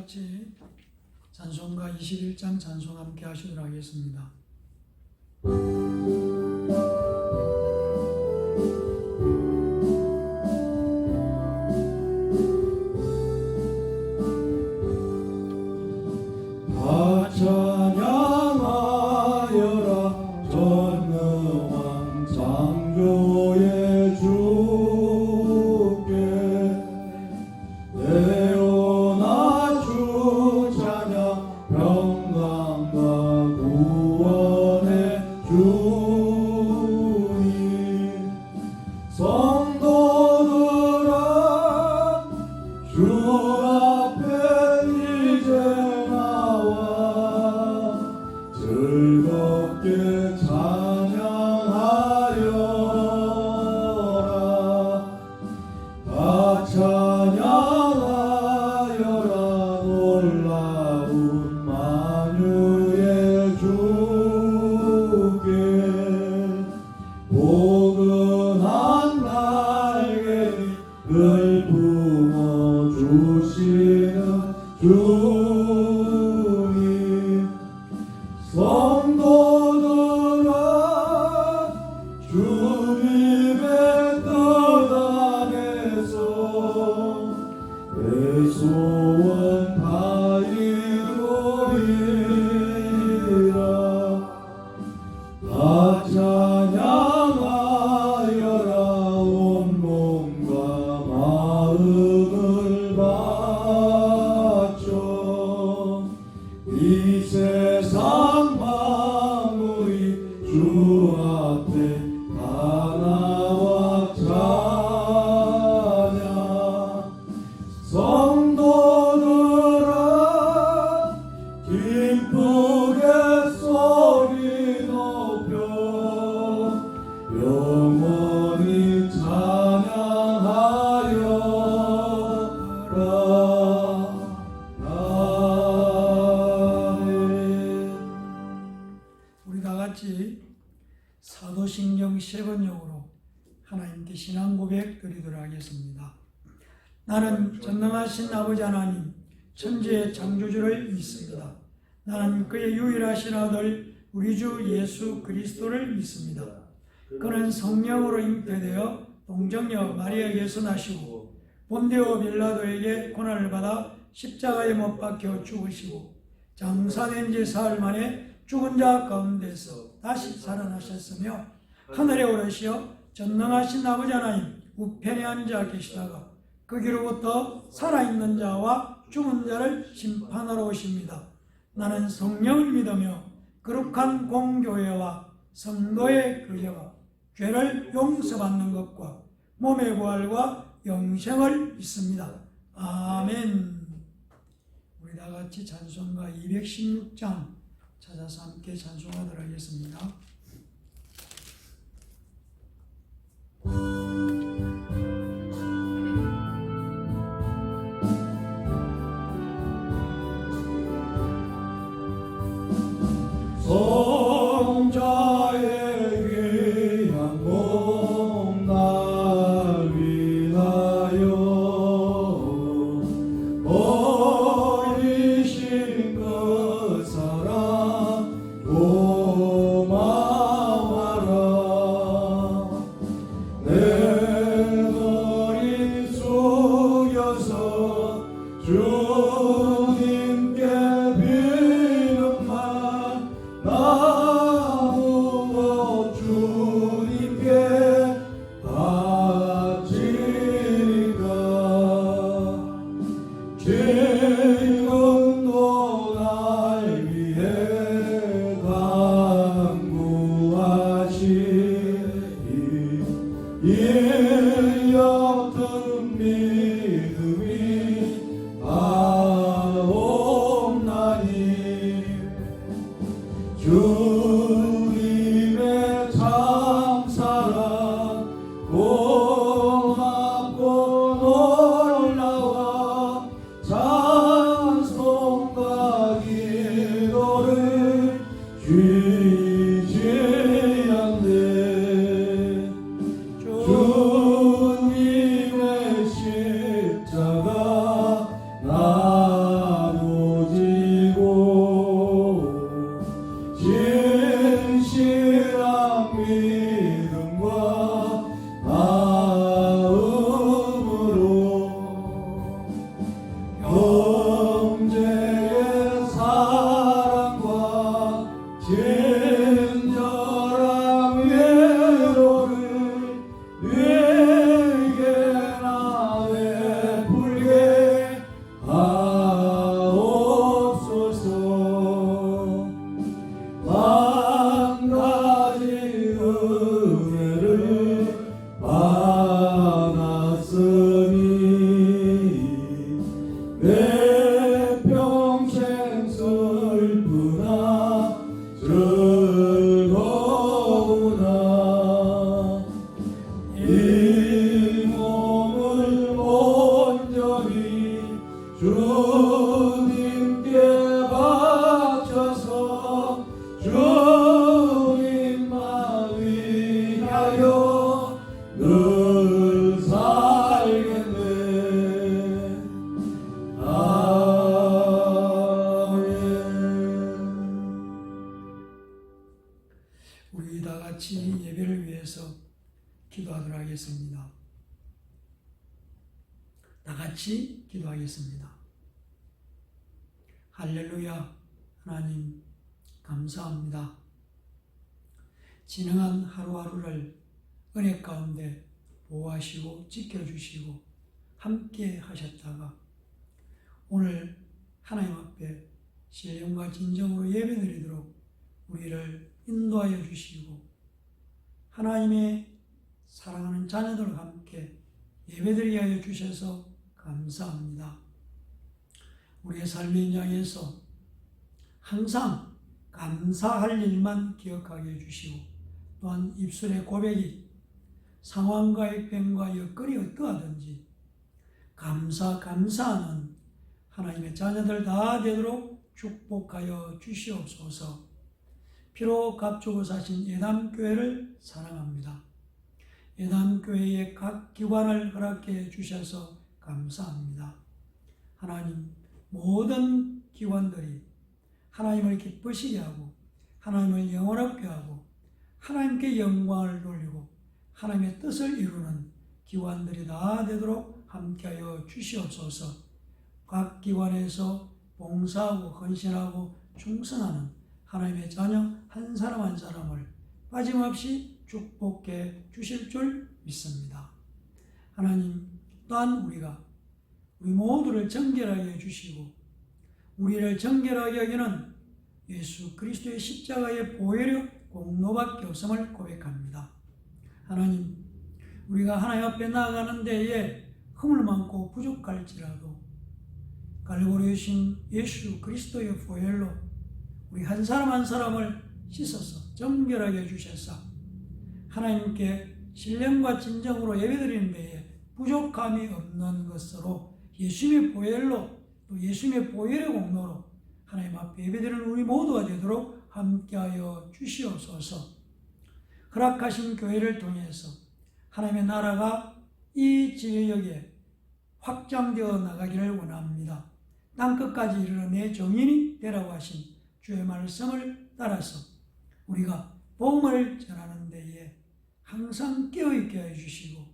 같이 찬송가 21장 찬송 함께 하시도록 하겠습니다. 찬양하여라 전능한 창조의 주께 내오나 주 찬양 평강과 구원의 주님 성도들아 주 앞에 이제 나와 즐겁게 찬양하여라 다 찬양하여라 놀라운 만유의 주께 포근한 날개를 품어주시는 주님 성도들아 주님의 뜻 안에서 내 소원 다 이루리라 다 찬양하여라 온몸과 마음을 바쳐 이 세상 만물이 주 앞에 다 나와 찬양 성도들아 기쁘게 소리 높여 영원히 찬양하여라 우리 다 같이 사도신경 10번역으로 하나님께 신앙 고백 드리도록 하겠습니다. 나는 전능하신 아버지 하나님 천지의 창조주를 믿습니다. 나는 그의 유일하신 아들 우리 주 예수 그리스도를 믿습니다. 그는 성령으로 잉태되어 동정녀 마리아에게서 나시고 본디오 빌라도에게 고난을 받아 십자가에 못 박혀 죽으시고 장사된 지 사흘 만에 죽은 자 가운데서 다시 살아나셨으며 하늘에 오르시어 전능하신 아버지 하나님 우편에 앉아 계시다가 거기로부터 살아있는 자와 죽은 자를 심판하러 오십니다. 나는 성령을 믿으며 거룩한 공교회와 성도의 교제와 죄를 용서받는 것과 몸의 부활과 영생을 믿습니다. 아멘. 우리 다 같이 찬송가 216장 찾아서 함께 찬송하도록 하겠습니다. 성자의 귀한 몸 날 위하여 버리신 그 사랑 고마워라 내 머리 숙여서 주님께 비는 말 나누어 주님께 바치리라 지금도 날 위해 간구하시니 이 옅은 믿음이 아옵나니 주님의 참사랑 고맙고 놀라워 형제의 사랑과 친절한 외로를 내게나 베풀게 하옵소서. 한 가지 은혜를 받았으니 내 평생 슬프나 즐거우나 이 몸을 온전히 주님께 바쳐서 주님만 위하여 늘 살겠네. 우리 다 같이 예배를 위해서 기도하도록 하겠습니다. 다 같이 기도하겠습니다. 할렐루야. 하나님 감사합니다. 지능한 하루하루를 은혜 가운데 보호하시고 지켜주시고 함께 하셨다가 오늘 하나님 앞에 신령과 진정으로 예배드리도록 우리를 인도하여 주시고 하나님의 사랑하는 자녀들과 함께 예배드리게 하여 주셔서 감사합니다. 우리의 삶의 현장에서 항상 감사할 일만 기억하게 해주시고 또한 입술의 고백이 상황과의 변과 여건이 어떠하든지 감사하는 하나님의 자녀들 다 되도록 축복하여 주시옵소서. 피로 값주고 사신 예담교회를 사랑합니다. 예담교회의 각 기관을 허락해 주셔서 감사합니다. 하나님, 모든 기관들이 하나님을 기쁘시게 하고 하나님을 영원하게 하고 하나님께 영광을 돌리고 하나님의 뜻을 이루는 기관들이 다 되도록 함께하여 주시옵소서. 각 기관에서 봉사하고 헌신하고 충성하는 하나님의 자녀 한 사람 한 사람을 빠짐없이 축복해 주실 줄 믿습니다. 하나님, 또한 우리 모두를 정결하게 해주시고 우리를 정결하게 여기는 예수 그리스도의 십자가의 보혈의 공로밖에 없음을 고백합니다. 하나님, 우리가 하나님 앞에 나아가는 데에 흠을 많고 부족할지라도 갈보리에 오신 예수 그리스도의 보혈로 우리 한 사람 한 사람을 씻어서 정결하게 해주셔서 하나님께 신령과 진정으로 예배드리는 데에 부족함이 없는 것으로 예수님의 보혈로 또 예수님의 보혈의 공로로 하나님 앞에 예배드리는 우리 모두가 되도록 함께하여 주시옵소서. 허락하신 교회를 통해서 하나님의 나라가 이 지역에 확장되어 나가기를 원합니다. 땅끝까지 이르러 내 정인이 되라고 하신 주의 말씀을 따라서 우리가 복음을 전하는 데에 항상 깨어있게 해주시고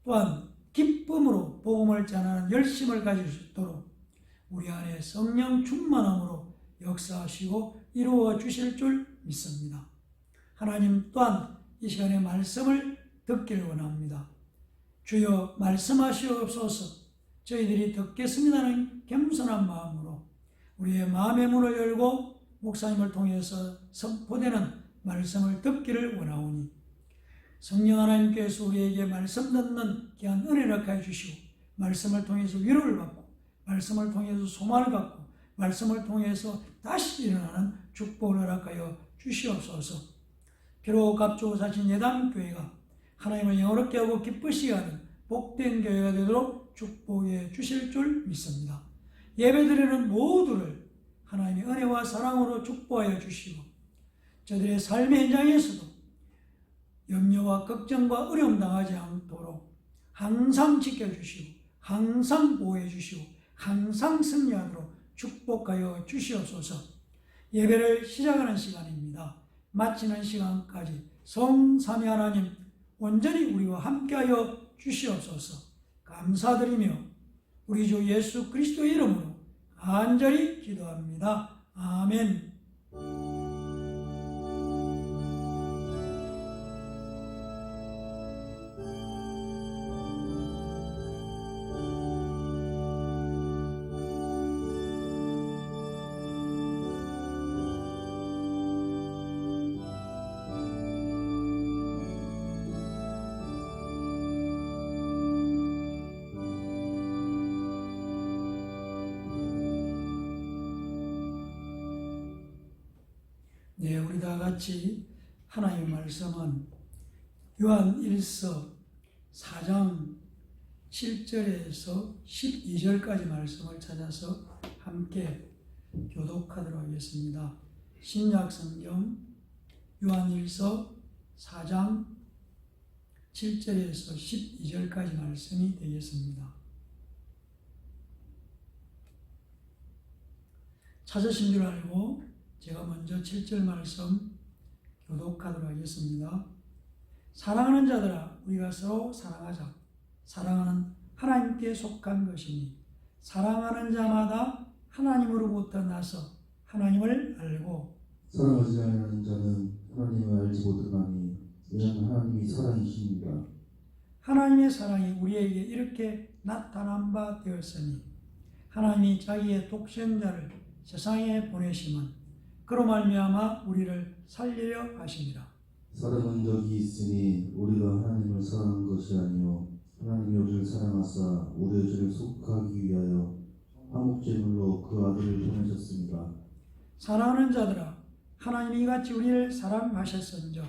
또한 기쁨으로 복음을 전하는 열심을 가질 수 있도록 우리 안에 성령 충만함으로 역사하시고 이루어 주실 줄 믿습니다. 하나님 또한 이 시간에 말씀을 듣기를 원합니다. 주여 말씀하시옵소서. 저희들이 듣겠습니다는 겸손한 마음으로 우리의 마음의 문을 열고 목사님을 통해서 선포되는 말씀을 듣기를 원하오니 성령 하나님께서 우리에게 말씀 듣는 귀한 은혜를 허락하여 주시고 말씀을 통해서 위로를 받고 말씀을 통해서 소망을 갖고 말씀을 통해서 다시 일어나는 축복을 허락하여 주시옵소서. 비록 값주고 사신 예담교회가 하나님을 영어롭게 하고 기쁘시게 하는 복된 교회가 되도록 축복해 주실 줄 믿습니다. 예배드리는 모두를 하나님의 은혜와 사랑으로 축복하여 주시고 저들의 삶의 현장에서도 염려와 걱정과 어려움 당하지 않도록 항상 지켜주시고 항상 보호해 주시고 항상 승리하도록 축복하여 주시옵소서. 예배를 시작하는 시간입니다. 마치는 시간까지 성삼위 하나님 온전히 우리와 함께하여 주시옵소서. 감사드리며 우리 주 예수 그리스도의 이름으로 간절히 기도합니다. 아멘. 네, 우리 다 같이 하나님의 말씀은 요한 1서 4장 7절에서 12절까지 말씀을 찾아서 함께 교독하도록 하겠습니다. 신약 성경 요한 1서 4장 7절에서 12절까지 말씀이 되겠습니다. 찾으신 줄 알고 제가 먼저 7절 말씀 교독하도록 하겠습니다. 사랑하는 자들아, 우리가 서로 사랑하자. 사랑하는 하나님께 속한 것이니 사랑하는 자마다 하나님으로부터 나서 하나님을 알고 사랑하지 않는 자는 하나님을 알지 못하나니 이는 하나님이 사랑이십니다. 하나님의 사랑이 우리에게 이렇게 나타난 바 되었으니 하나님이 자기의 독생자를 세상에 보내심은 그로 말미암아 우리를 살리려 하심이라. 사랑은 적이 있으니 우리가 하나님을 사랑한 것이 아니요 하나님이 우리를 사랑하사 우리의 죄를 속하기 위하여 화목제물로 그 아들을 보내셨습니다. 사랑하는 자들아, 하나님이 이같이 우리를 사랑하셨은즉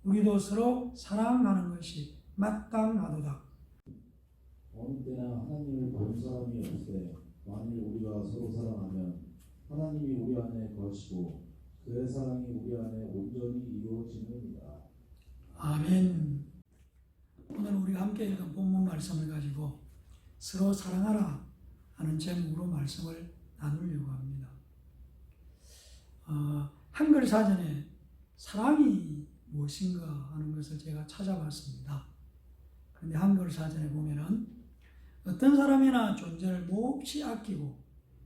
우리도 서로 사랑하는 것이 마땅하도다. 어느 때나 하나님을 본 사람이 없되 만일 우리가 서로 사랑하면 하나님이 우리 안에 거하시고 그의 사랑이 우리 안에 온전히 이루어지느니라. 아멘. 오늘 우리가 함께 읽은 본문 말씀을 가지고 서로 사랑하라 하는 제목으로 말씀을 나누려고 합니다. 한글 사전에 사랑이 무엇인가 하는 것을 제가 찾아봤습니다. 그런데 한글 사전에 보면은 어떤 사람이나 존재를 몹시 아끼고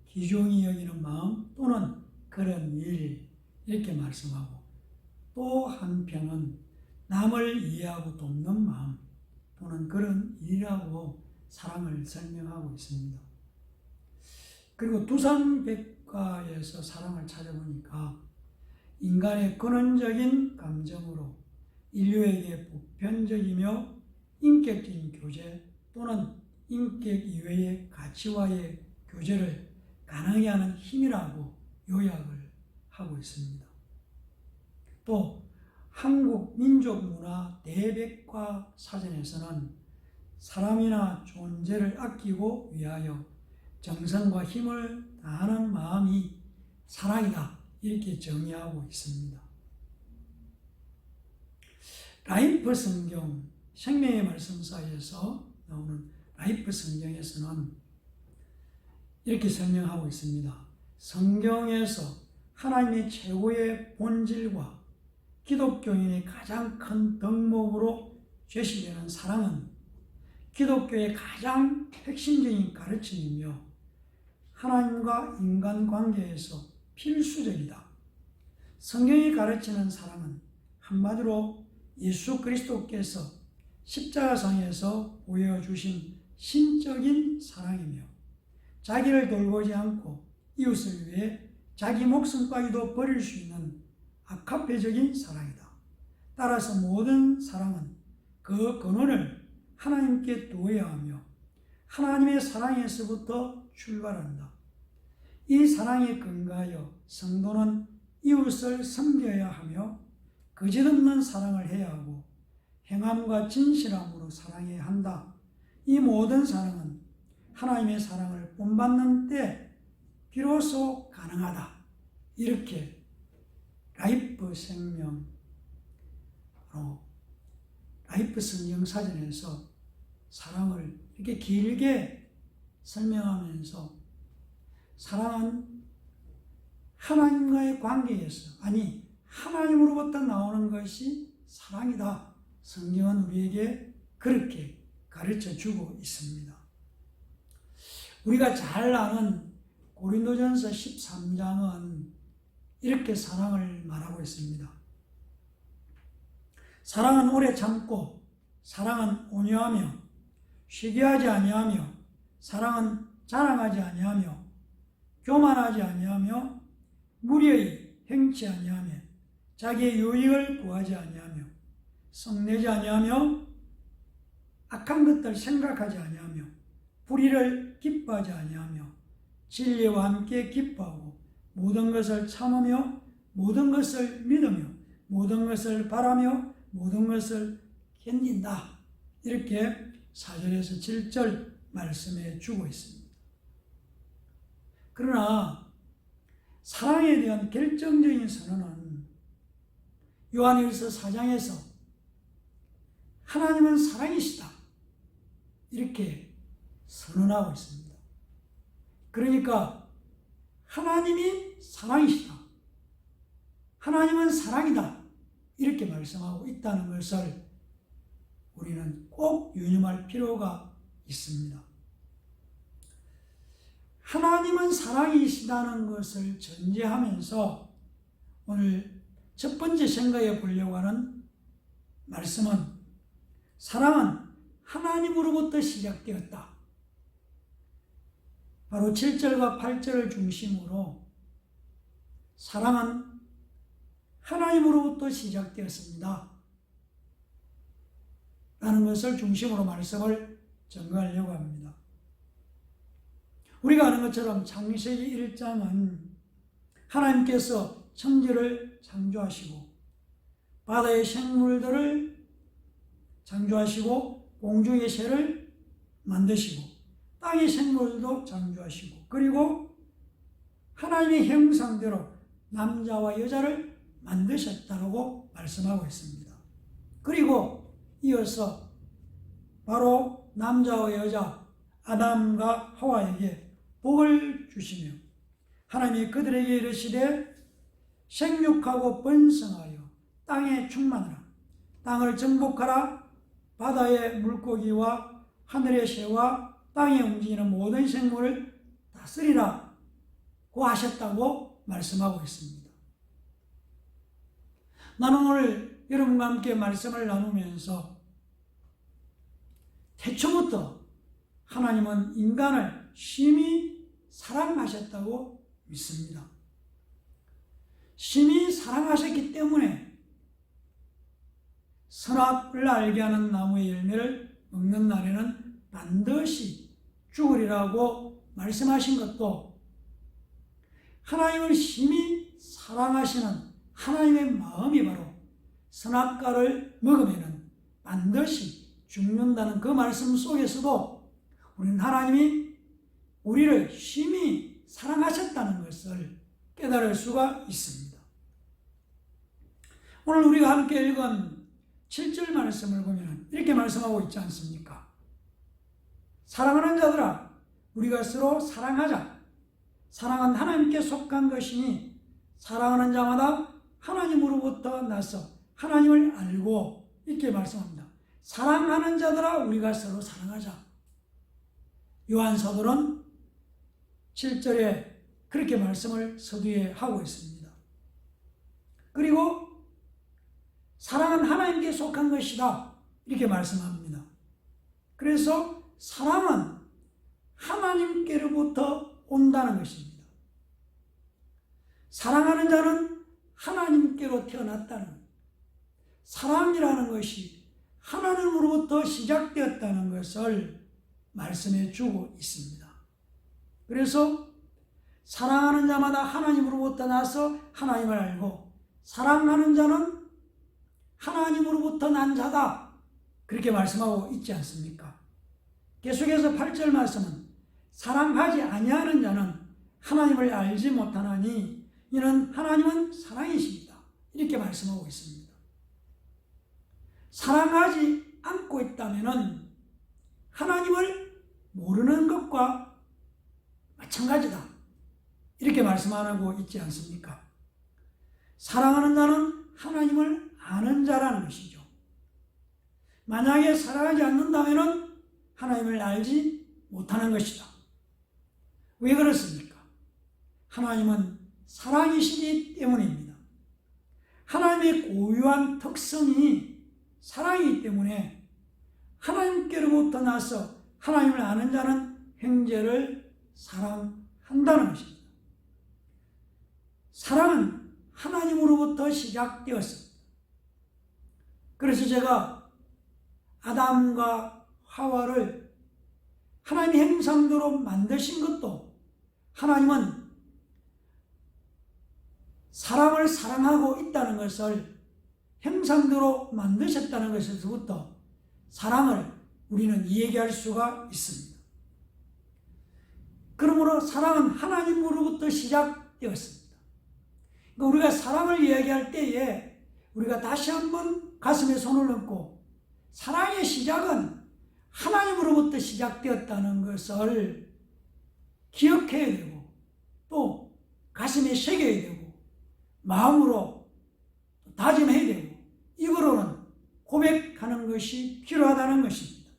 귀중히 여기는 마음 또는 그런 일 이렇게 말씀하고 또 한편은 남을 이해하고 돕는 마음 또는 그런 일이라고 사랑을 설명하고 있습니다. 그리고 두산백과에서 사랑을 찾아보니까 인간의 근원적인 감정으로 인류에게 보편적이며 인격적인 교제 또는 인격 이외의 가치와의 교제를 가능하게 하는 힘이라고 요약을 하고 있습니다. 또 한국 민족문화 대백과 사전에서는 사람이나 존재를 아끼고 위하여 정성과 힘을 다하는 마음이 사랑이다 이렇게 정의하고 있습니다. 라이프 성경 생명의 말씀사에서 나오는 라이프 성경에서는 이렇게 설명하고 있습니다. 성경에서 하나님의 최고의 본질과 기독교인의 가장 큰 덕목으로 제시되는 사랑은 기독교의 가장 핵심적인 가르침이며 하나님과 인간 관계에서 필수적이다. 성경이 가르치는 사랑은 한마디로 예수 그리스도께서 십자가상에서 보여주신 신적인 사랑이며 자기를 돌보지 않고 이웃을 위해 자기 목숨까지도 버릴 수 있는 아카페적인 사랑이다. 따라서 모든 사랑은 그 근원을 하나님께 두어야 하며 하나님의 사랑에서부터 출발한다. 이 사랑에 근거하여 성도는 이웃을 섬겨야 하며 거짓없는 사랑을 해야 하고 행함과 진실함으로 사랑해야 한다. 이 모든 사랑은 하나님의 사랑을 본받는 때 비로소 가능하다. 이렇게 라이프 생명, 라이프 성경 사전에서 사랑을 이렇게 길게 설명하면서 사랑은 하나님과의 관계에서, 아니 하나님으로부터 나오는 것이 사랑이다. 성경은 우리에게 그렇게 가르쳐 주고 있습니다. 우리가 잘 아는 고린도전서 13장은 이렇게 사랑을 말하고 있습니다. 사랑은 오래 참고, 사랑은 온유하며, 시기하지 아니하며, 사랑은 자랑하지 아니하며, 교만하지 아니하며, 무리의 행치 아니하며, 자기의 유익을 구하지 아니하며, 성내지 아니하며, 악한 것들 생각하지 아니하며, 불의를 기뻐하지 아니하며, 진리와 함께 기뻐하고, 모든 것을 참으며, 모든 것을 믿으며, 모든 것을 바라며, 모든 것을 견딘다. 이렇게 4절에서 7절 말씀해 주고 있습니다. 그러나 사랑에 대한 결정적인 선언은 요한일서 4장에서 하나님은 사랑이시다. 이렇게 선언하고 있습니다. 그러니까 하나님이 사랑이시다. 하나님은 사랑이다. 이렇게 말씀하고 있다는 것을 우리는 꼭 유념할 필요가 있습니다. 하나님은 사랑이시다는 것을 전제하면서 오늘 첫 번째 생각해 보려고 하는 말씀은 사랑은 하나님으로부터 시작되었다. 바로 7절과 8절을 중심으로 사랑은 하나님으로부터 시작되었습니다. 라는 것을 중심으로 말씀을 전가하려고 합니다. 우리가 아는 것처럼 창세기 1장은 하나님께서 천지를 창조하시고 바다의 생물들을 창조하시고 공중의 새를 만드시고 땅의 생물도 창조하시고 그리고 하나님의 형상대로 남자와 여자를 만드셨다고 말씀하고 있습니다. 그리고 이어서 바로 남자와 여자 아담과 하와에게 복을 주시며 하나님이 그들에게 이르시되 생육하고 번성하여 땅에 충만하라 땅을 정복하라 바다의 물고기와 하늘의 새와 땅에 움직이는 모든 생물을 다스리라 고 하셨다고 말씀하고 있습니다. 나는 오늘 여러분과 함께 말씀을 나누면서 태초부터 하나님은 인간을 심히 사랑하셨다고 믿습니다. 심히 사랑하셨기 때문에 선악을 알게 하는 나무의 열매를 먹는 날에는 반드시 죽으리라고 말씀하신 것도 하나님을 심히 사랑하시는 하나님의 마음이 바로 선악과를 먹으면 반드시 죽는다는 그 말씀 속에서도 우리는 하나님이 우리를 심히 사랑하셨다는 것을 깨달을 수가 있습니다. 오늘 우리가 함께 읽은 7절 말씀을 보면 이렇게 말씀하고 있지 않습니까? 사랑하는 자들아 우리가 서로 사랑하자. 사랑은 하나님께 속한 것이니 사랑하는 자마다 하나님으로부터 나서 하나님을 알고 이렇게 말씀합니다. 사랑하는 자들아 우리가 서로 사랑하자. 요한 사도는 7절에 그렇게 말씀을 서두에 하고 있습니다. 그리고 사랑은 하나님께 속한 것이다. 이렇게 말씀합니다. 그래서 사랑은 하나님께로부터 온다는 것입니다. 사랑하는 자는 하나님께로 태어났다는 것. 사랑이라는 것이 하나님으로부터 시작되었다는 것을 말씀해 주고 있습니다. 그래서 사랑하는 자마다 하나님으로부터 나서 하나님을 알고 사랑하는 자는 하나님으로부터 난 자다. 그렇게 말씀하고 있지 않습니까? 계속해서 8절 말씀은 사랑하지 아니하는 자는 하나님을 알지 못하나니 이는 하나님은 사랑이십니다. 이렇게 말씀하고 있습니다. 사랑하지 않고 있다면 하나님을 모르는 것과 마찬가지다. 이렇게 말씀하고 있지 않습니까? 사랑하는 자는 하나님을 아는 자라는 것이죠. 만약에 사랑하지 않는다면 하나님을 알지 못하는 것이다. 왜 그렇습니까? 하나님은 사랑이시기 때문입니다. 하나님의 고유한 특성이 사랑이기 때문에 하나님께로부터 나서 하나님을 아는 자는 형제를 사랑한다는 것입니다. 사랑은 하나님으로부터 시작되었습니다. 그래서 제가 아담과 하와를 하나님의 형상대로 만드신 것도 하나님은 사람을 사랑하고 있다는 것을 형상대로 만드셨다는 것에서부터 사랑을 우리는 이야기할 수가 있습니다. 그러므로 사랑은 하나님으로부터 시작되었습니다. 그러니까 우리가 사랑을 이야기할 때에 우리가 다시 한번 가슴에 손을 얹고 사랑의 시작은 하나님으로부터 시작되었다는 것을 기억해야 되고 또 가슴에 새겨야 되고 마음으로 다짐해야 되고 입으로는 고백하는 것이 필요하다는 것입니다.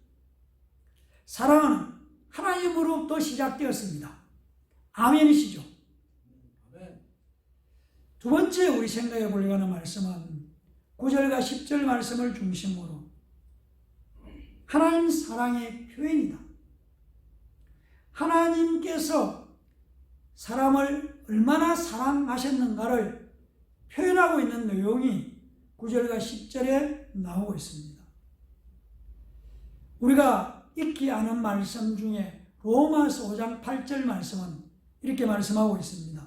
사랑은 하나님으로부터 시작되었습니다. 아멘이시죠? 두 번째 우리 생각해 보려고 하는 말씀은 9절과 10절 말씀을 중심으로 하나님 사랑의 표현이다. 하나님께서 사람을 얼마나 사랑하셨는가를 표현하고 있는 내용이 9절과 10절에 나오고 있습니다. 우리가 익히 아는 말씀 중에 로마서 5장 8절 말씀은 이렇게 말씀하고 있습니다.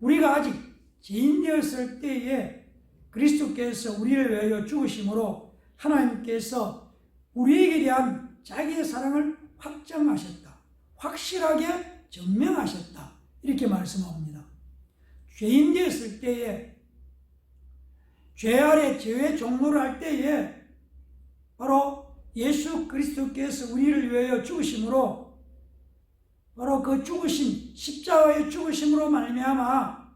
우리가 아직 죄인 되었을 때에 그리스도께서 우리를 위하여 죽으심으로 하나님께서 우리에게 대한 자기의 사랑을 확정하셨다. 확실하게 증명하셨다. 이렇게 말씀합니다. 죄인 되었을 때에 죄 아래 죄의 종로를 할 때에 바로 예수 그리스도께서 우리를 위하여 죽으심으로 바로 그 죽으심, 십자가의 죽으심으로 말미암아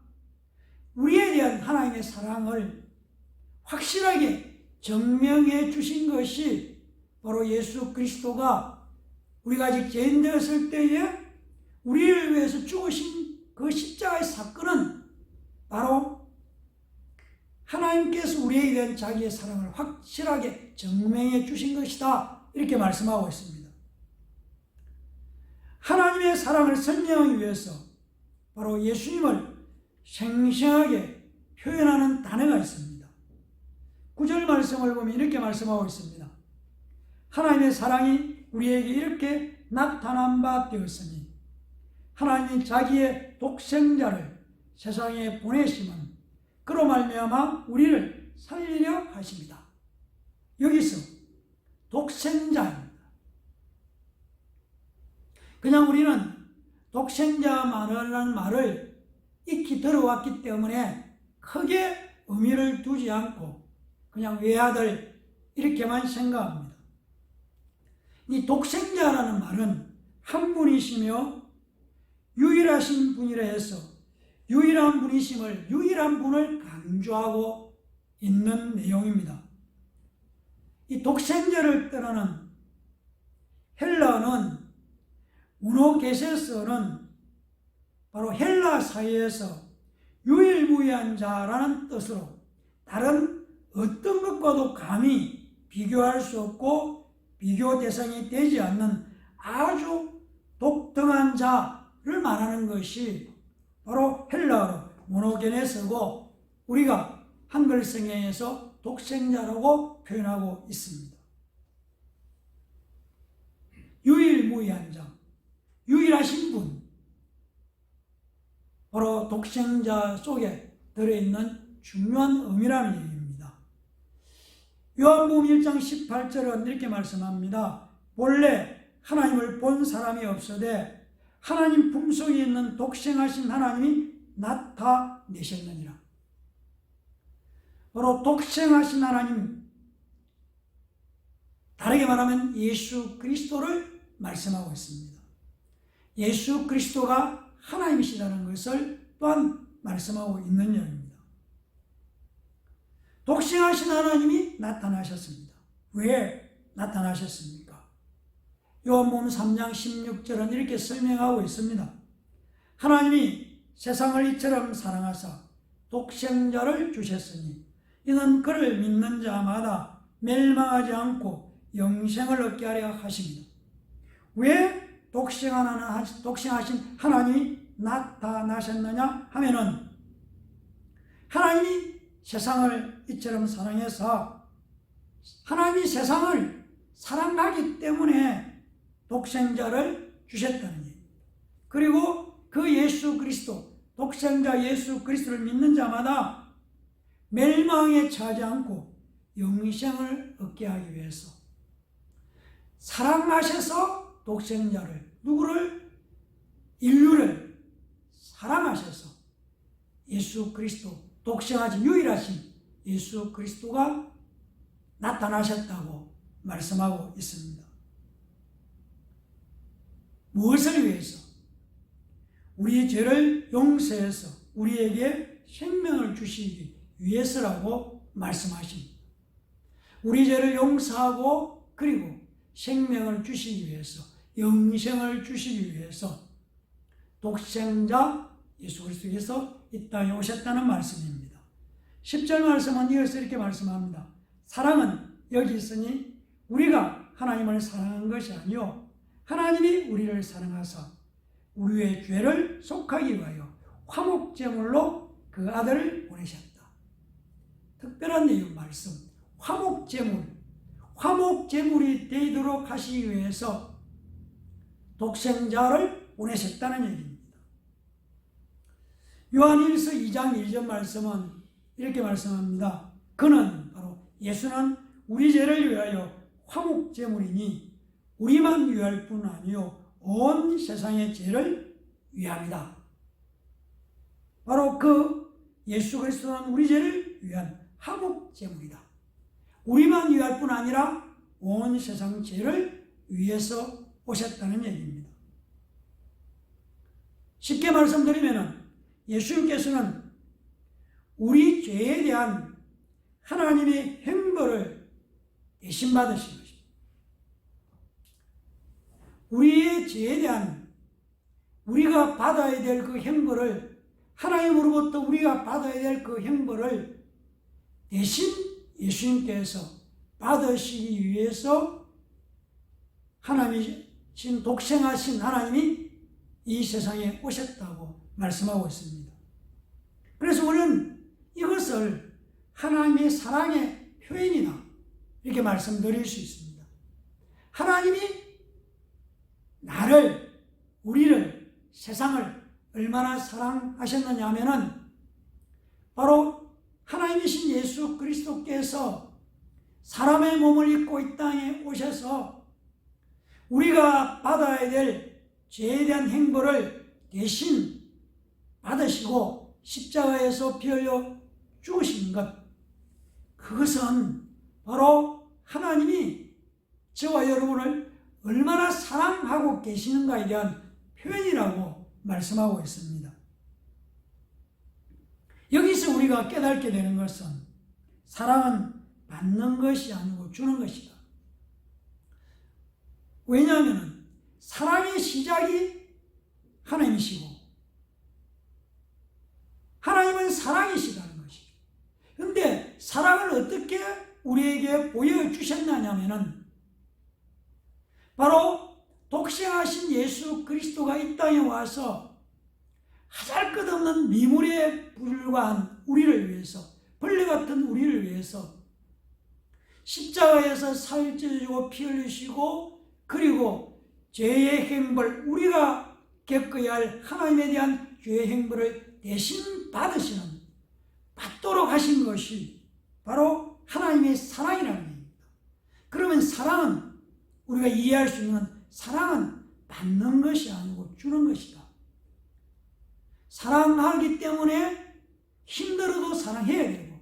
우리에 대한 하나님의 사랑을 확실하게 증명해 주신 것이 바로 예수 그리스도가 우리가 아직 죄인 되었을 때에 우리를 위해서 죽으신 그 십자가의 사건은 바로 하나님께서 우리에게 대한 자기의 사랑을 확실하게 증명해 주신 것이다. 이렇게 말씀하고 있습니다. 하나님의 사랑을 설명하기 위해서 바로 예수님을 생생하게 표현하는 단어가 있습니다. 9절 말씀을 보면 이렇게 말씀하고 있습니다. 하나님의 사랑이 우리에게 이렇게 나타난 바 되었으니 하나님이 자기의 독생자를 세상에 보내심은 그로 말미암아 우리를 살리려 하십니다. 여기서 독생자입니다. 그냥 우리는 독생자라는 말을 익히 들어왔기 때문에 크게 의미를 두지 않고 그냥 외아들 이렇게만 생각합니다. 이 독생자라는 말은 한 분이시며 유일하신 분이라 해서 유일한 분이심을 유일한 분을 강조하고 있는 내용입니다. 이 독생자를 뜻하는 헬라어는 우노게세스어는 바로 헬라 사회에서 유일무이한 자라는 뜻으로 다른 어떤 것과도 감히 비교할 수 없고 비교 대상이 되지 않는 아주 독특한 자를 말하는 것이 바로 헬라어로 모노게네스고 우리가 한글 성경에서 독생자라고 표현하고 있습니다. 유일무이한 자, 유일하신 분, 바로 독생자 속에 들어있는 중요한 의미라는 얘기입니다. 요한복음 1장 18절은 이렇게 말씀합니다. 본래 하나님을 본 사람이 없으되 하나님 품속에 있는 독생하신 하나님이 나타내셨느니라. 바로 독생하신 하나님, 다르게 말하면 예수 그리스도를 말씀하고 있습니다. 예수 그리스도가 하나님이시라는 것을 또한 말씀하고 있는 내용입니다. 독생하신 하나님이 나타나셨습니다. 왜 나타나셨습니까? 요한복음 3장 16절은 이렇게 설명하고 있습니다. 하나님이 세상을 이처럼 사랑하사 독생자를 주셨으니 이는 그를 믿는 자마다 멸망하지 않고 영생을 얻게 하려 하십니다. 왜 독생하신 하나님이 나타나셨느냐 하면은 하나님이 세상을 이처럼 사랑해서 하나님이 세상을 사랑하기 때문에 독생자를 주셨다는 얘기입니다. 그리고 그 예수 그리스도, 독생자 예수 그리스도를 믿는 자마다 멸망에 처하지 않고 영생을 얻게 하기 위해서 사랑하셔서 독생자를, 누구를? 인류를 사랑하셔서 예수 그리스도, 독생하신 유일하신 예수 그리스도가 나타나셨다고 말씀하고 있습니다. 무엇을 위해서? 우리의 죄를 용서해서 우리에게 생명을 주시기 위해서라고 말씀하십니다. 우리 죄를 용서하고 그리고 생명을 주시기 위해서, 영생을 주시기 위해서 독생자 예수 그리스도께서 이 땅에 오셨다는 말씀입니다. 10절 말씀은 이어서 이렇게 말씀합니다. 사랑은 여기 있으니 우리가 하나님을 사랑한 것이 아니요 하나님이 우리를 사랑하사 우리의 죄를 속하기 위하여 화목제물로 그 아들을 보내셨다. 특별한 내용 말씀. 화목제물이 되도록 하시기 위해서 독생자를 보내셨다는 얘기입니다. 요한일서 2장 1절 말씀은 이렇게 말씀합니다. 그는 바로 예수는 우리 죄를 위하여 화목제물이니 우리만 위할 뿐 아니요 온 세상의 죄를 위함이다. 바로 그 예수 그리스도는 우리 죄를 위한 화목제물이다. 우리만 위할 뿐 아니라 온 세상 죄를 위해서 오셨다는 얘기입니다. 쉽게 말씀드리면 예수님께서는 우리 죄에 대한 하나님의 형벌을 대신 받으신 것입니다. 우리의 죄에 대한 우리가 받아야 될 그 형벌을, 하나님으로부터 우리가 받아야 될 그 형벌을 대신 예수님께서 받으시기 위해서 하나님이신 독생하신 하나님이 이 세상에 오셨다고 말씀하고 있습니다. 그래서 우리는 이것을 하나님의 사랑의 표현이다 이렇게 말씀드릴 수 있습니다. 하나님이 우리를, 세상을 얼마나 사랑하셨느냐 하면은 바로 하나님이신 예수 그리스도께서 사람의 몸을 입고 이 땅에 오셔서 우리가 받아야 될 죄에 대한 형벌을 대신 받으시고 십자가에서 피 흘려 죽으신 것, 그것은 바로 하나님이 저와 여러분을 얼마나 사랑하고 계시는가에 대한 표현이라고 말씀하고 있습니다. 여기서 우리가 깨닫게 되는 것은 사랑은 받는 것이 아니고 주는 것이다. 왜냐하면 사랑의 시작이 하나님이시고 하나님은 사랑이시다는 것이죠. 그런데 사랑을 어떻게 우리에게 보여주셨느냐면은 바로 독생하신 예수 그리스도가 이 땅에 와서 하잘것없는 미물에 불과한 우리를 위해서, 벌레 같은 우리를 위해서 십자가에서 살 찢어지고 피 흘리시고 그리고 죄의 형벌, 우리가 겪어야 할 하나님에 대한 죄의 형벌을 대신 받도록 하신 것이 바로 하나님의 사랑이라는 얘기입니다. 그러면 사랑은 우리가 이해할 수 있는, 사랑은 받는 것이 아니고 주는 것이다. 사랑하기 때문에 힘들어도 사랑해야 되고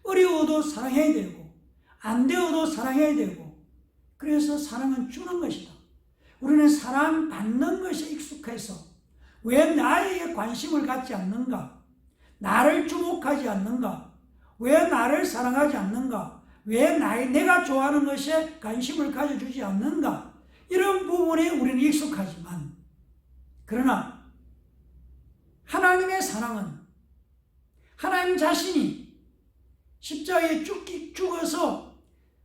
어려워도 사랑해야 되고 안 되어도 사랑해야 되고, 그래서 사랑은 주는 것이다. 우리는 사랑받는 것에 익숙해서 왜 나에게 관심을 갖지 않는가? 나를 주목하지 않는가? 왜 나를 사랑하지 않는가? 왜 내가 좋아하는 것에 관심을 가져주지 않는가? 이런 부분에 우리는 익숙하지만, 그러나 하나님의 사랑은 하나님 자신이 십자가에 죽어서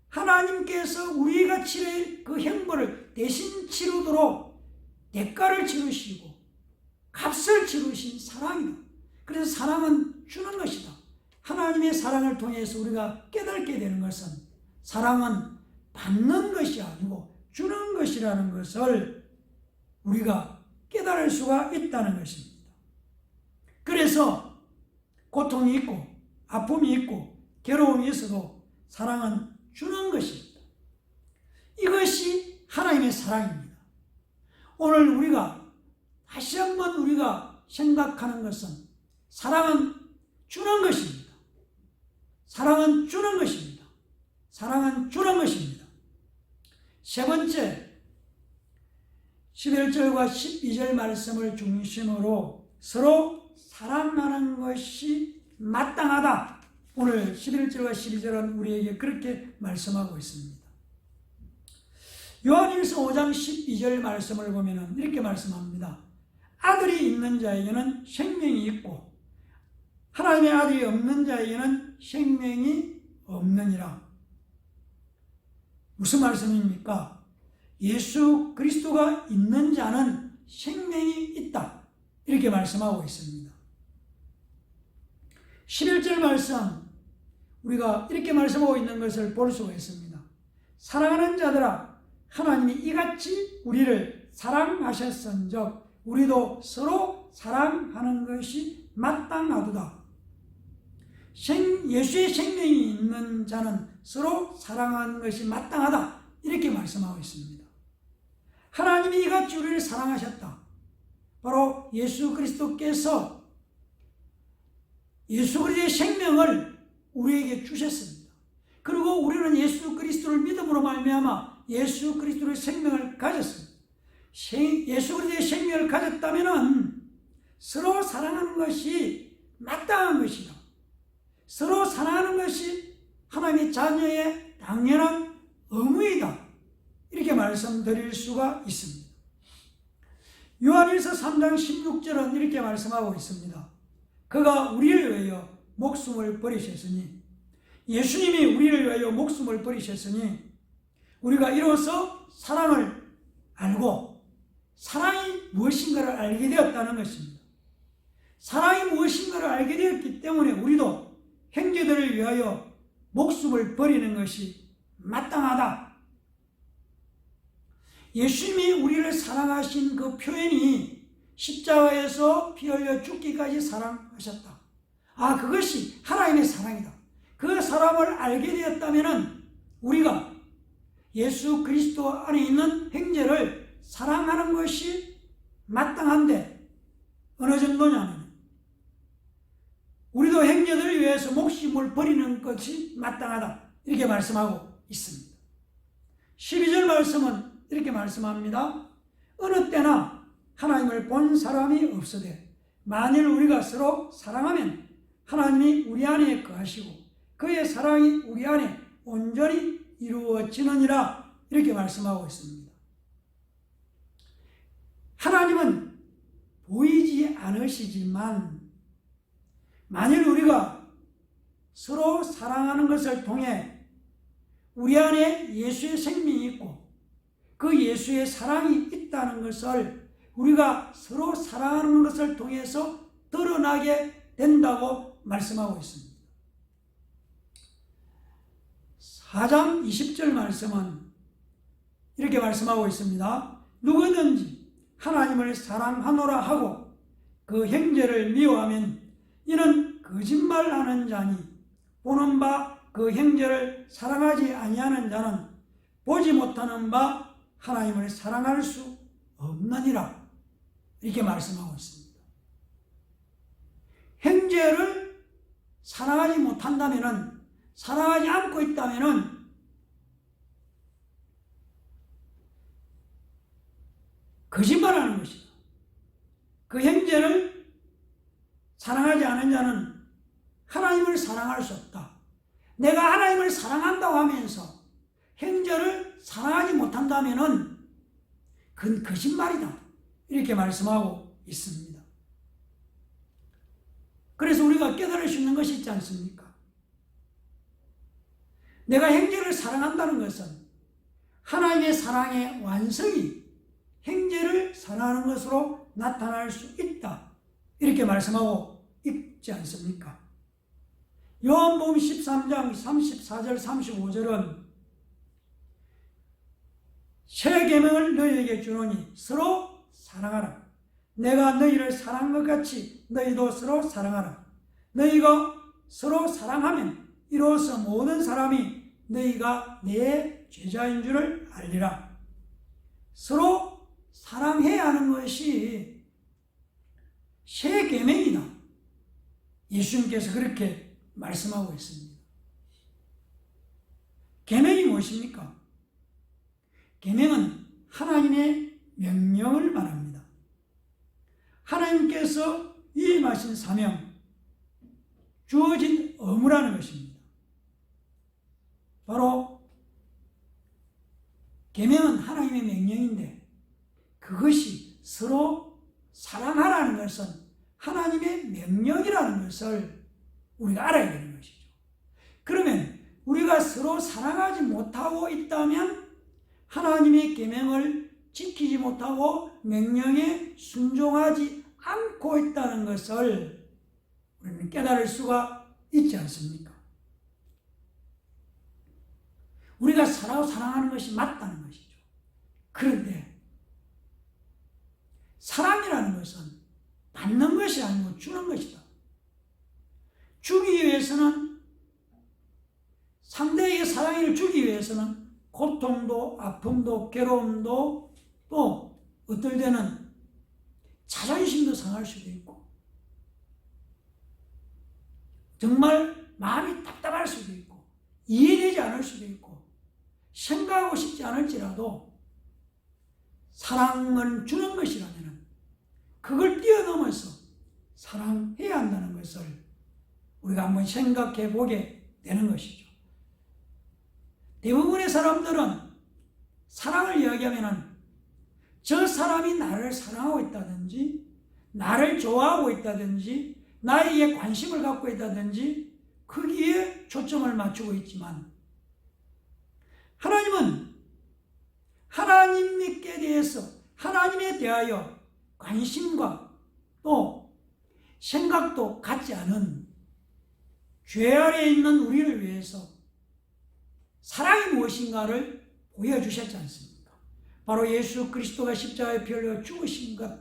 하나님께서 우리가 치를 그 형벌을 대신 치르도록 대가를 치르시고 값을 치르신 사랑이다. 그래서 사랑은 주는 것이다. 하나님의 사랑을 통해서 우리가 깨닫게 되는 것은 사랑은 받는 것이 아니고 주는 것이라는 것을 우리가 깨달을 수가 있다는 것입니다. 그래서 고통이 있고 아픔이 있고 괴로움이 있어도 사랑은 주는 것입니다. 이것이 하나님의 사랑입니다. 오늘 우리가 다시 한번 우리가 생각하는 것은 사랑은 주는 것입니다. 사랑은 주는 것입니다. 사랑은 주는 것입니다. 세 번째, 11절과 12절 말씀을 중심으로 서로 사랑하는 것이 마땅하다. 오늘 11절과 12절은 우리에게 그렇게 말씀하고 있습니다. 요한일서 5장 12절 말씀을 보면 이렇게 말씀합니다. 아들이 있는 자에게는 생명이 있고 하나님의 아들이 없는 자에게는 생명이 없느니라. 무슨 말씀입니까? 예수 그리스도가 있는 자는 생명이 있다. 이렇게 말씀하고 있습니다. 11절 말씀 우리가 이렇게 말씀하고 있는 것을 볼 수가 있습니다. 사랑하는 자들아 하나님이 이같이 우리를 사랑하셨은즉 우리도 서로 사랑하는 것이 마땅하도다. 예수의 생명이 있는 자는 서로 사랑하는 것이 마땅하다. 이렇게 말씀하고 있습니다. 하나님이 이같이 우리를 사랑하셨다. 바로 예수 그리스도께서 예수 그리스도의 생명을 우리에게 주셨습니다. 그리고 우리는 예수 그리스도를 믿음으로 말미암아 예수 그리스도의 생명을 가졌습니다. 예수 그리스도의 생명을 가졌다면 서로 사랑하는 것이 마땅한 것이다. 서로 사랑하는 것이 하나님의 자녀의 당연한 의무이다. 이렇게 말씀드릴 수가 있습니다. 요한일서 3장 16절은 이렇게 말씀하고 있습니다. 그가 우리를 위하여 목숨을 버리셨으니 예수님이 우리를 위하여 목숨을 버리셨으니 우리가 이로써 사랑을 알고 사랑이 무엇인가를 알게 되었다는 것입니다. 사랑이 무엇인가를 알게 되었기 때문에 우리도 형제들을 위하여 목숨을 버리는 것이 마땅하다. 예수님이 우리를 사랑하신 그 표현이 십자가에서 피 흘려 죽기까지 사랑하셨다. 그것이 하나님의 사랑이다. 그 사랑을 알게 되었다면 우리가 예수 그리스도 안에 있는 형제를 사랑하는 것이 마땅한데 어느 정도냐면 우리도 형제들을 위해서 목숨을 버리는 것이 마땅하다. 이렇게 말씀하고 있습니다. 12절 말씀은 이렇게 말씀합니다. 어느 때나 하나님을 본 사람이 없으되 만일 우리가 서로 사랑하면 하나님이 우리 안에 거하시고 그의 사랑이 우리 안에 온전히 이루어지느니라. 이렇게 말씀하고 있습니다. 하나님은 보이지 않으시지만 만일 우리가 서로 사랑하는 것을 통해 우리 안에 예수의 생명이 있고 그 예수의 사랑이 있다는 것을 우리가 서로 사랑하는 것을 통해서 드러나게 된다고 말씀하고 있습니다. 4장 20절 말씀은 이렇게 말씀하고 있습니다. 누구든지 하나님을 사랑하노라 하고 그 형제를 미워하면 이는 거짓말하는 자니 보는 바 그 형제를 사랑하지 아니하는 자는 보지 못하는 바 하나님을 사랑할 수 없느니라. 이렇게 말씀하고 있습니다. 형제를 사랑하지 못한다면 사랑하지 않고 있다면 거짓말하는 것이다. 그 형제를 사랑하지 않은 자는 하나님을 사랑할 수 없다. 내가 하나님을 사랑한다고 하면서 형제를 사랑하지 못한다면 그건 거짓말이다. 이렇게 말씀하고 있습니다. 그래서 우리가 깨달을 수 있는 것이 있지 않습니까? 내가 형제를 사랑한다는 것은 하나님의 사랑의 완성이 형제를 사랑하는 것으로 나타날 수 있다. 이렇게 말씀하고 있지 않습니까? 요한복음 13장 34절 35절은 새 계명을 너희에게 주노니 서로 사랑하라. 내가 너희를 사랑한 것 같이 너희도 서로 사랑하라. 너희가 서로 사랑하면 이로써 모든 사람이 너희가 내 제자인 줄을 알리라. 서로 사랑해야 하는 것이 새 계명이다. 예수님께서 그렇게 말씀하고 있습니다. 계명이 무엇입니까? 계명은 하나님의 명령을 말합니다. 하나님께서 위임하신 사명, 주어진 의무라는 것입니다. 바로 계명은 하나님의 명령인데 그것이 서로 사랑하라는 것은 하나님의 명령이라는 것을 우리가 알아야 되는 것이죠. 그러면 우리가 서로 사랑하지 못하고 있다면 하나님의 계명을 지키지 못하고 명령에 순종하지 않고 있다는 것을 우리는 깨달을 수가 있지 않습니까? 우리가 서로 사랑하는 것이 맞다는 것이죠. 그런데 사랑이라는 것은 받는 것이 아니고 주는 것이다. 주기 위해서는, 상대에게 사랑을 주기 위해서는 고통도, 아픔도, 괴로움도, 또 어떨 때는 자존심도 상할 수도 있고 정말 마음이 답답할 수도 있고 이해되지 않을 수도 있고 생각하고 싶지 않을지라도 사랑은 주는 것이라면 그걸 뛰어넘어서 사랑해야 한다는 것을 우리가 한번 생각해 보게 되는 것이죠. 대부분의 사람들은 사랑을 이야기하면 저 사람이 나를 사랑하고 있다든지 나를 좋아하고 있다든지 나에게 관심을 갖고 있다든지 거기에 초점을 맞추고 있지만 하나님은 하나님께 대해서 하나님에 대하여 관심과 또 생각도 갖지 않은 죄 아래에 있는 우리를 위해서 사랑이 무엇인가를 보여주셨지 않습니까? 바로 예수 그리스도가 십자가에 피 흘려 죽으신 것,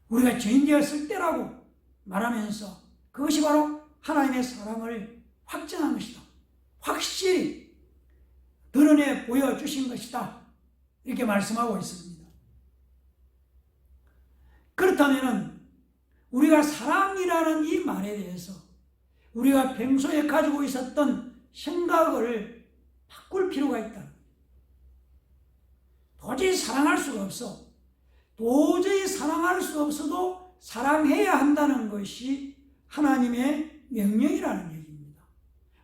우리가 죄인 되었을 때라고 말하면서 그것이 바로 하나님의 사랑을 확증한 것이다. 확실히 드러내 보여주신 것이다. 이렇게 말씀하고 있습니다. 그렇다면 우리가 사랑이라는 이 말에 대해서 우리가 평소에 가지고 있었던 생각을 바꿀 필요가 있다. 도저히 사랑할 수가 없어. 도저히 사랑할 수 없어도 사랑해야 한다는 것이 하나님의 명령이라는 얘기입니다.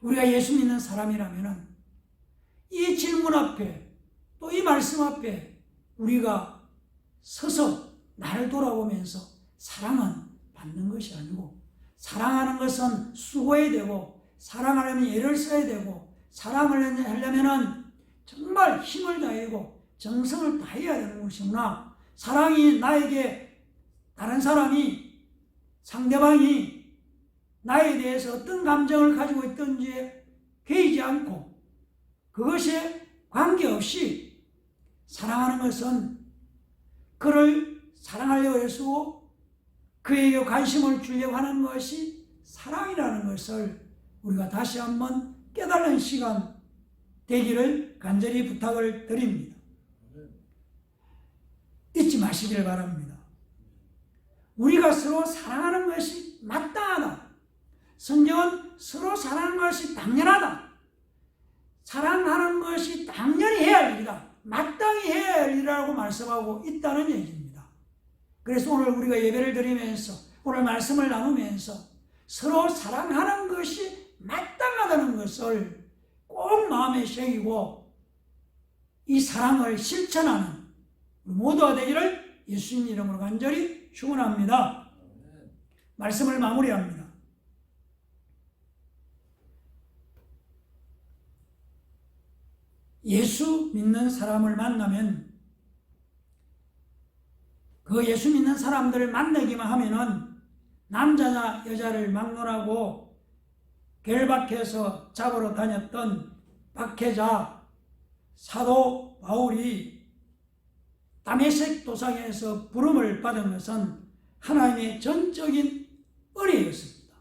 우리가 예수 믿는 사람이라면 이 질문 앞에 또 이 말씀 앞에 우리가 서서 나를 돌아보면서 사랑은 받는 것이 아니고 사랑하는 것은 수고해야 되고 사랑하려면 애를 써야 되고 사랑을 하려면 정말 힘을 다하고 정성을 다해야 되는 것이구나. 사랑이 나에게 다른 사람이 상대방이 나에 대해서 어떤 감정을 가지고 있든지에 개의지 않고 그것에 관계없이 사랑하는 것은 그를 사랑하려고 해서 그에게 관심을 주려고 하는 것이 사랑이라는 것을 우리가 다시 한번 깨달은 시간 되기를 간절히 부탁을 드립니다. 잊지 마시길 바랍니다. 우리가 서로 사랑하는 것이 마땅하다. 성경은 서로 사랑하는 것이 당연하다. 사랑하는 것이 당연히 해야 할 일이다. 마땅히 해야 할 일이라고 말씀하고 있다는 얘기입니다. 그래서 오늘 우리가 예배를 드리면서 오늘 말씀을 나누면서 서로 사랑하는 것이 마땅하다는 것을 꼭 마음에 새기고 이 사랑을 실천하는 모두가 되기를 예수님 이름으로 간절히 축원합니다. 말씀을 마무리합니다. 예수 믿는 사람을 만나면 그 예수 믿는 사람들을 만나기만 하면은 남자나 여자를 막론하고 결박해서 잡으러 다녔던 박해자 사도 바울이 다메섹 도상에서 부름을 받은 것은 하나님의 전적인 은혜였습니다.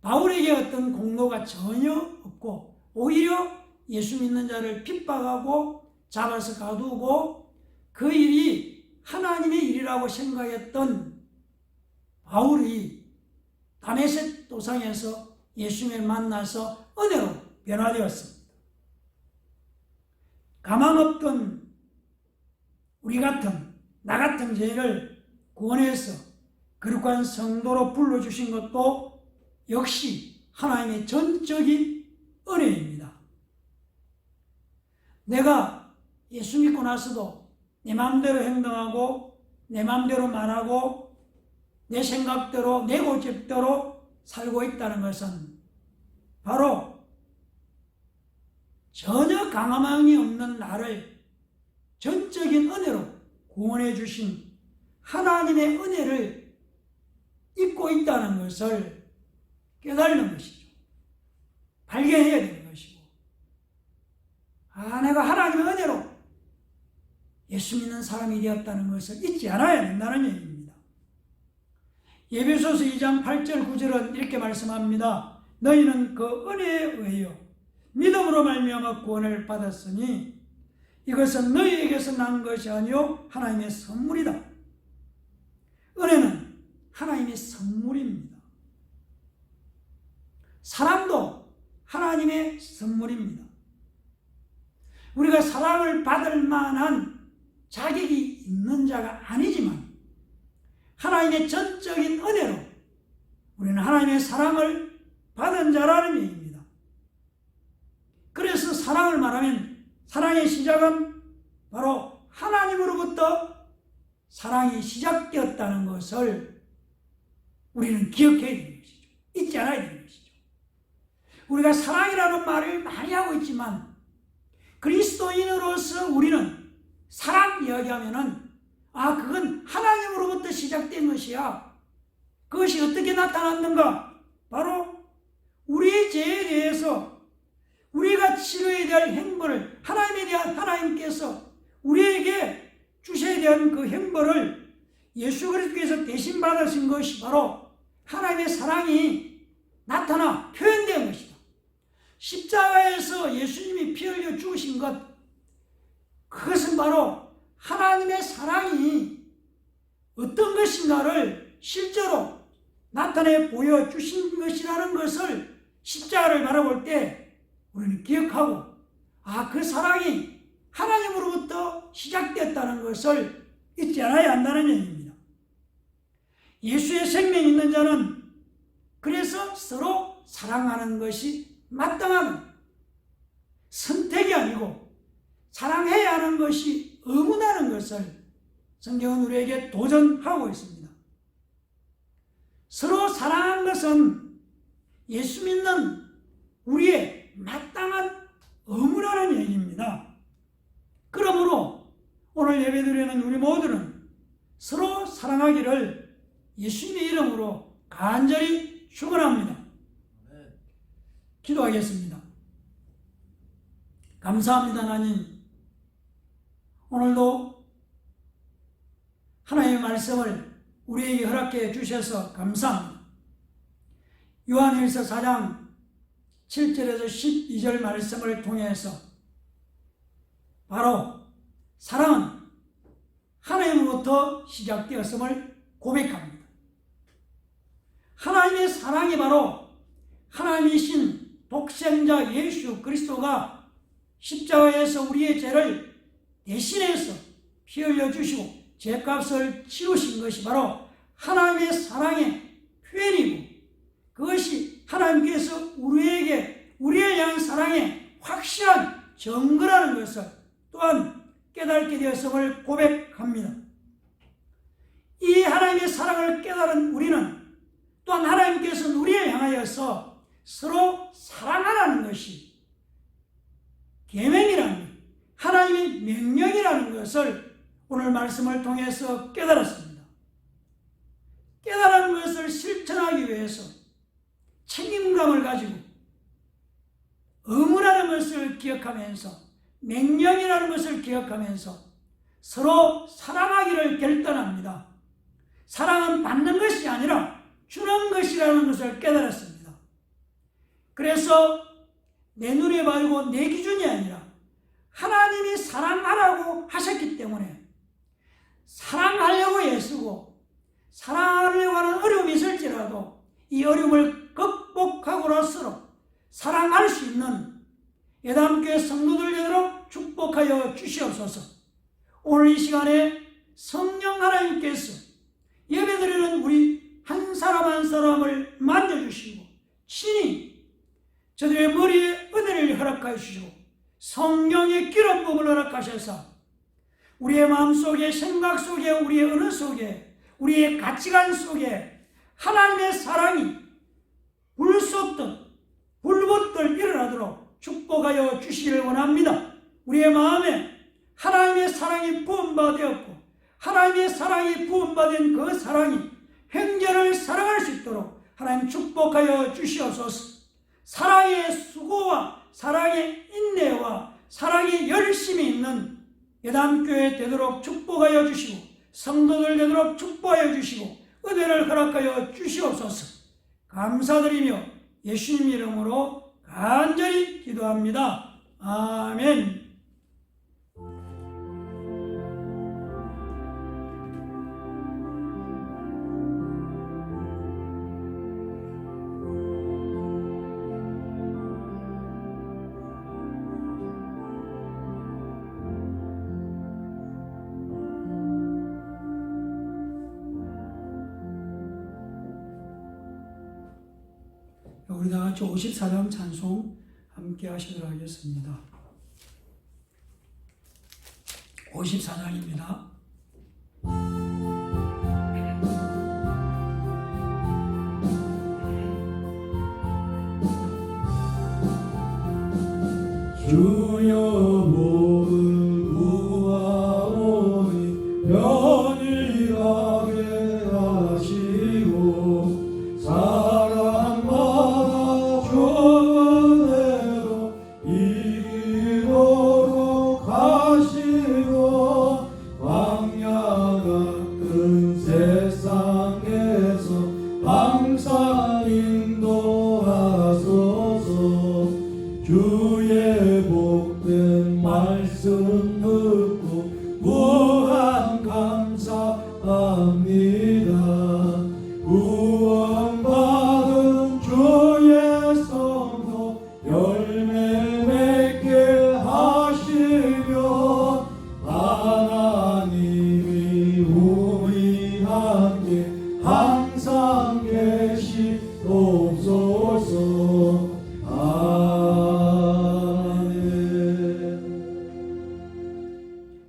바울에게 어떤 공로가 전혀 없고 오히려 예수 믿는 자를 핍박하고 잡아서 가두고 그 일이 하나님의 일이라고 생각했던 바울이 다메섹 도상에서 예수님을 만나서 은혜로 변화되었습니다. 가망 없던 우리 같은 나 같은 죄를 구원해서 거룩한 성도로 불러주신 것도 역시 하나님의 전적인 은혜입니다. 내가 예수 믿고 나서도 내 마음대로 행동하고 내 마음대로 말하고 내 생각대로 내 고집대로 살고 있다는 것은 바로 전혀 강함이 없는 나를 전적인 은혜로 구원해 주신 하나님의 은혜를 잊고 있다는 것을 깨달는 것이죠. 발견해야 되는 것이고, 내가 하나님의 은혜로 예수 믿는 사람이 되었다는 것을 잊지 않아야 된다는 얘기입니다. 에베소서 2장 8절 9절은 이렇게 말씀합니다. 너희는 그 은혜에 의하여 믿음으로 말미암아 구원을 받았으니 이것은 너희에게서 난 것이 아니요 하나님의 선물이다. 은혜는 하나님의 선물입니다. 사랑도 하나님의 선물입니다. 우리가 사랑을 받을 만한 자격이 있는 자가 아니지만 하나님의 전적인 은혜로 우리는 하나님의 사랑을 받은 자라는 얘기입니다. 그래서 사랑을 말하면 사랑의 시작은 바로 하나님으로부터 사랑이 시작되었다는 것을 우리는 기억해야 되는 것이죠. 잊지 않아야 되는 것이죠. 우리가 사랑이라는 말을 많이 하고 있지만 그리스도인으로서 우리는 사랑 이야기하면은 그건 하나님으로부터 시작된 것이야. 그것이 어떻게 나타났는가? 바로 우리의 죄에 대해서 우리가 치료해야 될 행보를 하나님에 대한 하나님께서 우리에게 주셔야 되는 그 행보를 예수 그리스도께서 대신 받으신 것이 바로 하나님의 사랑이 나타나 표현된 것이다. 십자가에서 예수님이 피 흘려 죽으신 것, 그것은 바로 하나님의 사랑이 어떤 것인가를 실제로 나타내 보여주신 것이라는 것을 십자가를 바라볼 때 우리는 기억하고 그 사랑이 하나님으로부터 시작되었다는 것을 잊지 않아야 한다는 얘기입니다. 예수의 생명이 있는 자는 그래서 서로 사랑하는 것이 마땅한 선택이 아니고 사랑해야 하는 것이 의무라는 것을 성경은 우리에게 도전하고 있습니다. 서로 사랑하는 것은 예수 믿는 우리의 마땅한 의무라는 얘기입니다. 그러므로 오늘 예배드리는 우리 모두는 서로 사랑하기를 예수님의 이름으로 간절히 축원합니다. 기도하겠습니다. 감사합니다. 하나님, 오늘도 하나님의 말씀을 우리에게 허락해 주셔서 감사합니다. 요한일서 4장 7절에서 12절 말씀을 통해서 바로 사랑은 하나님으로부터 시작되었음을 고백합니다. 하나님의 사랑이 바로 하나님이신 독생자 예수 그리스도가 십자가에서 우리의 죄를 대신해서 피 흘려주시고 죄값을 치르신 것이 바로 하나님의 사랑의 표현이고, 그것이 하나님께서 우리에 대한 사랑의 확실한 증거라는 것을 또한 깨닫게 되었음을 고백합니다. 이 하나님의 사랑을 깨달은 우리는 또한 하나님께서는 우리를 향하여서 서로 사랑하라는 것이 계명이라는 것, 하나님의 명령이라는 것을 오늘 말씀을 통해서 깨달았습니다. 깨달은 것을 실천하기 위해서 책임감을 가지고 의무라는 것을 기억하면서 명령이라는 것을 기억하면서 서로 사랑하기를 결단합니다. 사랑은 받는 것이 아니라 주는 것이라는 것을 깨달았습니다. 그래서 내 눈에 보이고 내 기준이 아니라 하나님이 사랑하라고 하셨기 때문에 사랑하려고 애쓰고 사랑하려고 하는 어려움이 있을지라도 이 어려움을 극복하고로서 사랑할 수 있는 예담교회 성도들 되도록 축복하여 주시옵소서. 오늘 이 시간에 성령 하나님께서 예배드리는 우리 한 사람 한 사람을 만져주시고 친히 저들의 머리에 은혜를 허락하여 주시고 성령의 기름 부음을 허락하셔서 우리의 마음속에 생각 속에 우리의 언어 속에 우리의 가치관 속에 하나님의 사랑이 불솟듯 불붙듯 일어나도록 축복하여 주시기를 원합니다. 우리의 마음에 하나님의 사랑이 부음받았고 하나님의 사랑이 부음받은 그 사랑이 형제를 사랑할 수 있도록 하나님 축복하여 주시옵소서. 사랑의 수고와 사랑의 인내와 사랑의 열심이 있는 예담교회 되도록 축복하여 주시고 성도들 되도록 축복하여 주시고 은혜를 허락하여 주시옵소서. 감사드리며 예수님 이름으로 간절히 기도합니다. 아멘. 우리 다 같이 54장 찬송 함께 하시도록 하겠습니다. 54장입니다. 주여 몸을 구하오니 편히 가게 하시고 사랑받아 주은혜로 이기도록 하시고 광야 같은 세상에서 항상 인도하소서. 주의 복된 말씀 듣고 무한 감사합니다. 구원받은 주의 성도 열매 맺게 하시며 하나님이 우리 함께 항상 계시옵소서.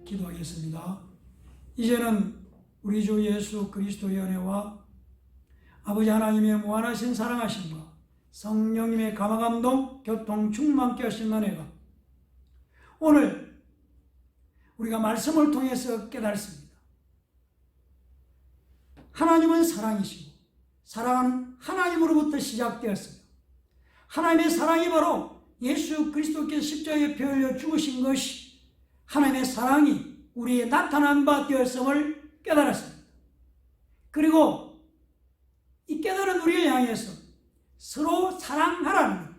기도하겠습니다. 이제는 우리 주 예수 그리스도의 은혜와 아버지 하나님의 무한하신 사랑하심과 성령님의 감화감동 교통 충만케 하신 은혜가 오늘 우리가 말씀을 통해서 깨달습니다. 하나님은 사랑이시고 사랑은 하나님으로부터 시작되었습니다. 하나님의 사랑이 바로 예수 그리스도께서 십자가에 피 흘려 죽으신 것이 하나님의 사랑이 우리에 나타난 바 되었음을 깨달았습니다. 그리고 이 깨달은 우리를 향해서 서로 사랑하라는 것,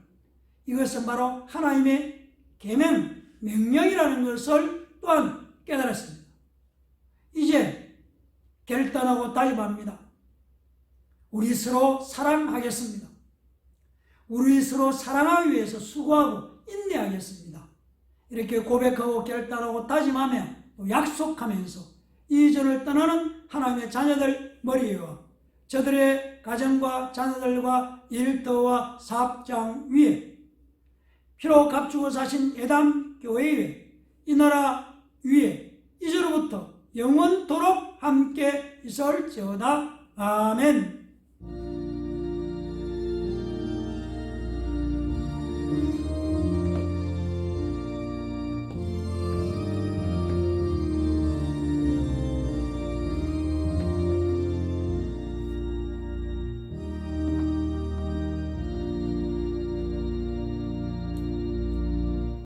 이것은 바로 하나님의 계명, 명령이라는 것을 또한 깨달았습니다. 이제 결단하고 다짐합니다. 우리 서로 사랑하겠습니다. 우리 서로 사랑하기 위해서 수고하고 인내하겠습니다. 이렇게 고백하고 결단하고 다짐하며 또 약속하면서 이전을 떠나는 하나님의 자녀들 머리에와 저들의 가정과 자녀들과 일터와 사업장 위에 피로 값주고 사신 예담 교회 위에 이 나라 위에 이제로부터 영원토록 함께 있을지어다. 아멘.